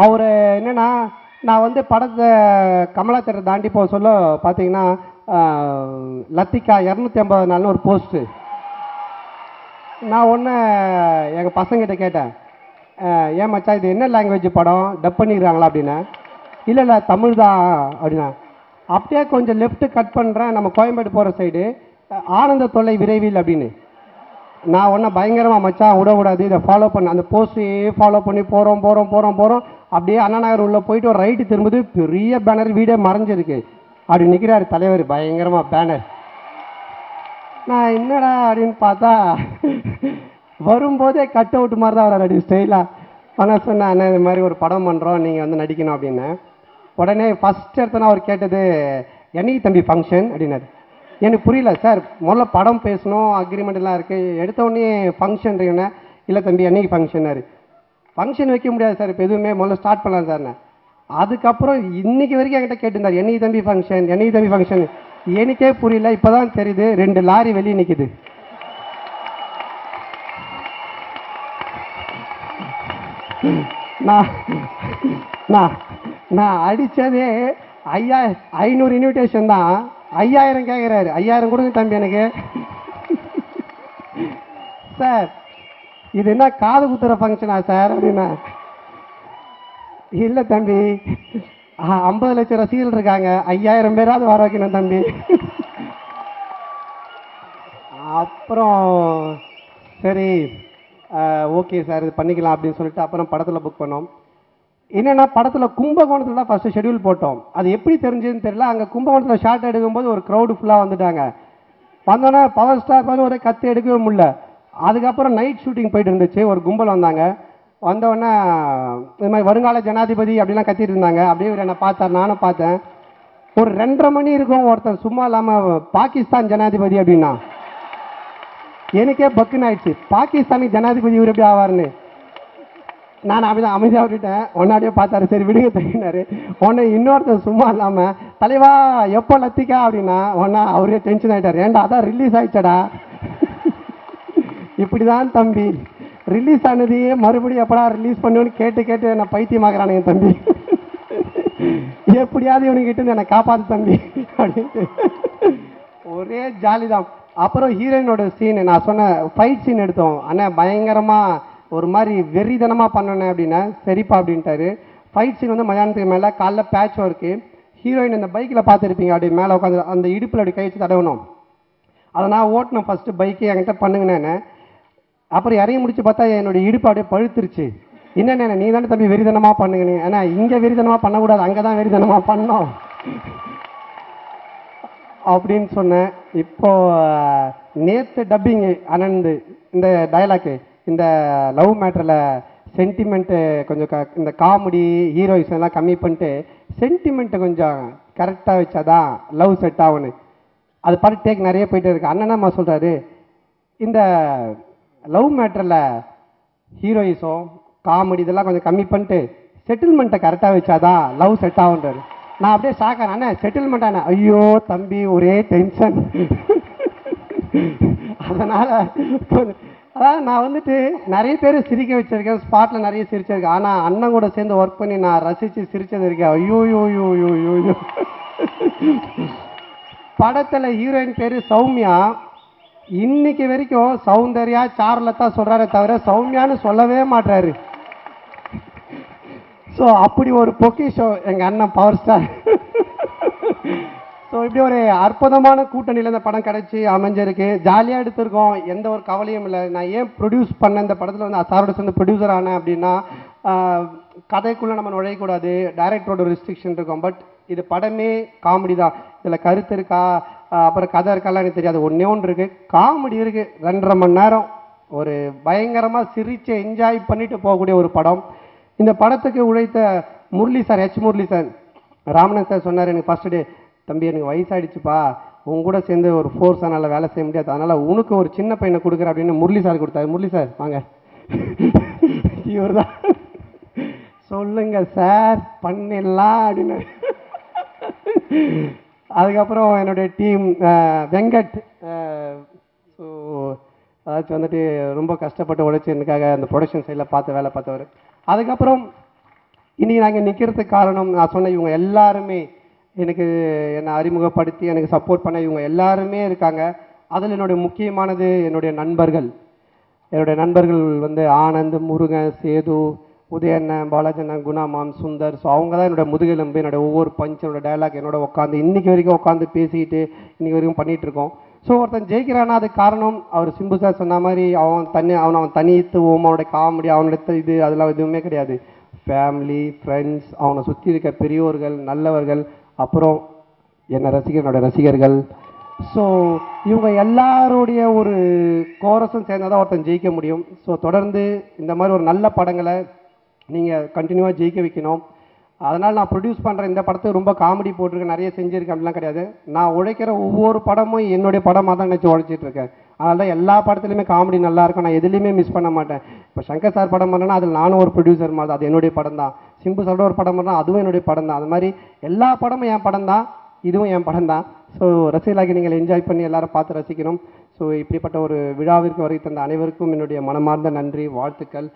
அவர் என்னென்னா, நான் வந்து படத்தை கமலா தேட்டர் தாண்டி போக சொல்ல பார்த்தீங்கன்னா, லத்திகா 250 நாள்னு ஒரு போஸ்ட்டு. நான் ஒன்று எங்கள் பசங்கிட்ட கேட்டேன், ஏன் மச்சான் இது என்ன லாங்குவேஜ் படம், டப் பண்ணிடுறாங்களா அப்படின்னு. இல்லை இல்லை தமிழ் தான் அப்படின்னா. அப்படியே கொஞ்சம் லெஃப்ட்டு கட் பண்ணுறேன், நம்ம கோயம்பேடு போகிற சைடு, ஆனந்த தொல்லை விரைவில் அப்படின்னு. நான் ஒன்றும் பயங்கரமாக மச்சான் விடக்கூடாது, இதை ஃபாலோ பண்ண அந்த போஸ்ட்டையே ஃபாலோ பண்ணி போகிறோம் அப்படியே அண்ணா நகர் உள்ளே போயிட்டு ஒரு ரைட்டு திரும்புது, பெரிய பேனர் வீடே மறைஞ்சிருக்கு. அப்படி நிற்கிறாரு தலைவர் பயங்கரமாக பேனர். நான் என்னடா அப்படின்னு பார்த்தா வரும்போதே கட் அவுட் மாதிரி தான் வராரு ஸ்டைலாக. ஆனால் சொன்னேன், அண்ணன் இது மாதிரி ஒரு படம் பண்ணுறோம், நீங்கள் வந்து நடிக்கணும் அப்படின்னு. உடனே ஃபஸ்ட் எடுத்தோன்னா அவர் கேட்டது, என்னைக்கு தம்பி ஃபங்க்ஷன் அப்படின்னாரு. எனக்கு புரியல சார், முதல்ல படம் பேசணும், அக்ரிமெண்ட்லாம் இருக்குது, எடுத்தோடனே ஃபங்க்ஷன்றீங்கன்னா. இல்லை தம்பி என்னைக்கு ஃபங்க்ஷன்னாரு. ஃபங்க்ஷன் வைக்க முடியாது சார், இப்போ எதுவுமே முதல்ல ஸ்டார்ட் பண்ணலாம் சார்ண்ணே. அதுக்கப்புறம் இன்னைக்கு வரைக்கும் என்கிட்ட கேட்டிருந்தார், என்னைக்கு தம்பி ஃபங்க்ஷன், என்னைக்கு தம்பி ஃபங்க்ஷன். எனக்கே புரியல, இப்போ தான் தெரியுது 2 லாரி வெளியே நிற்குது. நான் அடித்ததே 500 இன்விடேஷன் தான், 5000 கேட்குறாரு. 5000 கொடுங்க தம்பி எனக்கு. சார் இது என்ன காது குத்துற ஃபங்க்ஷனா சார் அப்படின்னா. இல்லை தம்பி 50 லட்சம் ரசிகர்கள் இருக்காங்க, 5000 பேராவது வர வைக்கணும் தம்பி. அப்புறம் சரி ஓகே சார் இது பண்ணிக்கலாம் அப்படின்னு சொல்லிட்டு அப்புறம் படத்தில் புக் பண்ணோம். என்னென்னா படத்தில் கும்பகோணத்தில் தான் ஃபஸ்ட்டு ஷெடியூல் போட்டோம். அது எப்படி தெரிஞ்சதுன்னு தெரியல. அங்கே கும்பகோணத்தில் ஷார்ட் எடுக்கும்போது ஒரு க்ரௌடு ஃபுல்லாக வந்துட்டாங்க. வந்தோன்னே பவர் ஸ்டார் பார்த்து ஒரே கற்று எடுக்கவே முடியல. அதுக்கப்புறம் நைட் ஷூட்டிங் போயிட்டு இருந்துச்சு, ஒரு கும்பல் வந்தாங்க. வந்தோடனே இது மாதிரி வருங்கால ஜனாதிபதி அப்படிலாம் கத்திட்டு இருந்தாங்க. அப்படியே என்னை பார்த்தார், நானும் பார்த்தேன். ஒரு 2:30 மணி இருக்கும், ஒருத்தன் சும்மா இல்லாமல் பாகிஸ்தான் ஜனாதிபதி அப்படின்னா. எனக்கே பக்குன்னு ஆயிடுச்சு, பாகிஸ்தானுக்கு ஜனாதிபதி இவர் எப்படி ஆவார்னு. நான் அப்படிதான் அமைதியாக விட்டுட்டேன். ஒன்னாடியே பார்த்தாரு, சரி விடுங்க தெரியினாரு. உடனே இன்னொருத்தர் சும்மா இல்லாமல், தலைவா எப்போ லத்திக்கா அப்படின்னா. ஒன்னா அவரே டென்ஷன் ஆகிட்டார், ஏன்டா அதான் ரிலீஸ் ஆயிடுச்சடா. இப்படிதான் தம்பி ரிலீஸ் ஆனதையே மறுபடியும் எப்படா ரிலீஸ் பண்ணுன்னு கேட்டு என்னை பைத்தியமாக்குறானுங்க தம்பி. எப்படியாவது இவனுக்கிட்ட என்னை காப்பாற்று தம்பி அப்படின்ட்டு ஒரே ஜாலி தான். அப்புறம் ஹீரோயினோட சீன் நான் சொன்னேன், ஃபைட் சீன் எடுத்தோம். அண்ணன் பயங்கரமாக ஒரு மாதிரி வெறிதனமாக பண்ணணும் அப்படின்னா. சரிப்பா அப்படின்ட்டாரு. ஃபைட் சீன் வந்து மதியானத்துக்கு மேலே, காலைல பேட்ச் ஒர்க்கு. ஹீரோயின் இந்த பைக்கில் பார்த்துருப்பீங்க, அப்படி மேலே உட்காந்து அந்த இடுப்பில் அப்படி கை வச்சு தடவணும். அதை நான் ஓட்டினேன் ஃபஸ்ட்டு பைக்கு, என்கிட்ட பண்ணுங்கண்ணே. அப்புறம் இறங்கி முடிச்சு பார்த்தா என்னுடைய இடுப்பு அப்படியே பழுத்துருச்சு. என்னென்ன நீ தானே தம்பி வெறிதனமாக பண்ணுங்கன்னு. ஏன்னா இங்கே வெறிதனமாக பண்ணக்கூடாது, அங்கே தான் வெறிதனமாக பண்ணோம் அப்படின்னு சொன்னேன். இப்போ நேற்று டப்பிங்கு அனந்து இந்த டயலாக்கு, இந்த லவ் மேட்டரில் சென்டிமெண்ட்டு கொஞ்சம் இந்த காமெடி ஹீரோயிஸ் எல்லாம் கம்மி பண்ணிட்டு சென்டிமெண்ட்டை கொஞ்சம் கரெக்டாக வச்சாதான் லவ் செட் ஆகணும். அது பார்த்து டேக் நிறைய போயிட்டு இருக்கு. அண்ணனம்மா சொல்கிறாரு, இந்த லவ் மேட்டரில் ஹீரோயிஸும் காமெடி இதெல்லாம் கொஞ்சம் கம்மி பண்ணிட்டு செட்டில்மெண்ட்டை கரெக்டாக வச்சாதான் லவ் செட் ஆகுன்றாரு. நான் அப்படியே ஷாக்கான, அண்ணே செட்டில்மெண்ட் ஆனேன். ஐயோ தம்பி ஒரே டென்ஷன். அதனால் அதாவது நான் வந்துட்டு நிறைய பேர் சிரிக்க வச்சிருக்கேன், ஸ்பாட்டில் நிறைய சிரிச்சிருக்கேன். ஆனால் அண்ணன் கூட சேர்ந்து ஒர்க் பண்ணி நான் ரசித்து சிரிச்சது இருக்கேன். ஐயோ. படத்தில் ஹீரோயின் பேர் சௌமியா. இன்னைக்கு வரைக்கும் சௌந்தர்யா சார்லத்தா சொல்கிறாரே தவிர சௌமியான்னு சொல்லவே மாட்டாரு. ஸோ அப்படி ஒரு பொக்கிஷம் எங்கள் அண்ணன் பவர் ஸ்டார். ஸோ இப்படி ஒரு அற்புதமான கூட்டணியில் இந்த படம் கிடச்சி அமைஞ்சிருக்கு. ஜாலியாக எடுத்திருக்கோம், எந்த ஒரு கவலையும் இல்லை. நான் ஏன் ப்ரொடியூஸ் பண்ண இந்த படத்தில் வந்து சாரோட சேர்ந்து ப்ரொடியூசர் ஆனேன் அப்படின்னா, கதைக்குள்ளே நம்ம நுழையக்கூடாது, டைரக்டரோட ரெஸ்ட்ரிக்ஷன் இருக்கும். பட் இது படமே காமெடி தான். இதில் கருத்து இருக்கா அப்புறம் கதை இருக்காலாம் எனக்கு தெரியாது. ஒன்றே ஒன்று இருக்குது, காமெடி இருக்குது. 2.5 மணி நேரம் ஒரு பயங்கரமாக சிரித்து என்ஜாய் பண்ணிட்டு போகக்கூடிய ஒரு படம். இந்த படத்துக்கு உழைத்த Murali sir, Murali sir, Ramnath sir சொன்னார் எனக்கு ஃபஸ்ட்டு டே, தம்பி எனக்கு வயசாகிடுச்சுப்பா, உங்க கூட சேர்ந்து ஒரு ஃபோர்ஸ் அதனால் வேலை செய்ய முடியாது, அதனால் உனக்கு ஒரு சின்ன பையனை கொடுக்குறேன் அப்படின்னு முரளி சார் கொடுத்தாரு. முரளி சார் வாங்க. இவர் தான் சொல்லுங்க சார் பண்ணிடலாம் அப்படின்னு. அதுக்கப்புறம் என்னுடைய டீம் வெங்கட், ஸோ அதாச்சும் வந்துட்டு ரொம்ப கஷ்டப்பட்டு உழைச்சி எனக்காக அந்த ப்ரொடக்ஷன் சைடில் பார்த்து வேலை பார்த்தவர். அதுக்கப்புறம் இன்னைக்கு நாங்கள் நிற்கிறதுக்கு காரணம் நான் சொன்ன இவங்க எல்லாருமே எனக்கு என்னை அறிமுகப்படுத்தி எனக்கு சப்போர்ட் பண்ண இவங்க எல்லாருமே இருக்காங்க. அதில் என்னுடைய முக்கியமானது என்னுடைய நண்பர்கள் வந்து ஆனந்த், முருகன், சேது, உதயண்ணன், பாலாஜண்ணன், குணா மாம், சுந்தர். ஸோ அவங்க தான் என்னோட முதுகெலும்பு. என்னோட ஒவ்வொரு பஞ்ச், என்னோட டைலாக் என்னோட உட்காந்து இன்னைக்கு வரைக்கும் உட்காந்து பேசிக்கிட்டு இன்னைக்கு வரைக்கும் பண்ணிட்டு இருக்கோம். ஸோ ஒருத்தன் ஜெயிக்கிறான்னா அதுக்கு காரணம் அவர் சிம்பு சார் சொன்ன மாதிரி அவன் தனித்துவம், அவனுடைய காமெடி, அவனுடைய இது அதெல்லாம் எதுவுமே கிடையாது. ஃபேமிலி, ஃப்ரெண்ட்ஸ், அவனை சுற்றி இருக்க பெரியோர்கள், நல்லவர்கள், அப்புறம் என்னோட ரசிகர்கள். ஸோ இவங்க எல்லாருடைய ஒரு கோரஸும் சேர்ந்தால் தான் ஒருத்தன் ஜெயிக்க முடியும். ஸோ தொடர்ந்து இந்த மாதிரி ஒரு நல்ல படங்களை நீங்கள் கண்டினியூவாக ஜெயிக்க வைக்கணும். அதனால் நான் ப்ரொடியூஸ் பண்ணுற இந்த படத்துக்கு ரொம்ப காமெடி போட்டிருக்கேன், நிறைய செஞ்சுருக்கேன் அப்படிலாம் கிடையாது. நான் உழைக்கிற ஒவ்வொரு படமும் என்னுடைய படமாக தான் நினச்சி உழைச்சிட்டு இருக்கேன். அதனால தான் எல்லா படத்துலையுமே காமெடி நல்லா இருக்கும். நான் எதுலேயுமே மிஸ் பண்ண மாட்டேன். இப்போ சங்கர் சார் படம் பண்ணேன்னா அதில் நானும் ஒரு ப்ரொடியூசர் மாதிரி, அது என்னுடைய படம் தான். சிம்பு சாரோட ஒரு படம் பண்ணால் அதுவும் என்னுடைய படம் தான். அது மாதிரி எல்லா படமும் என் படம் தான், இதுவும் என் படம் தான். ஸோ ரசிகர்களாகி நீங்கள் என்ஜாய் பண்ணி எல்லாரும் பார்த்து ரசிக்கணும். ஸோ இப்படிப்பட்ட ஒரு விழாவிற்கு வருகை தந்த அனைவருக்கும் என்னுடைய மனமார்ந்த நன்றி, வாழ்த்துக்கள்.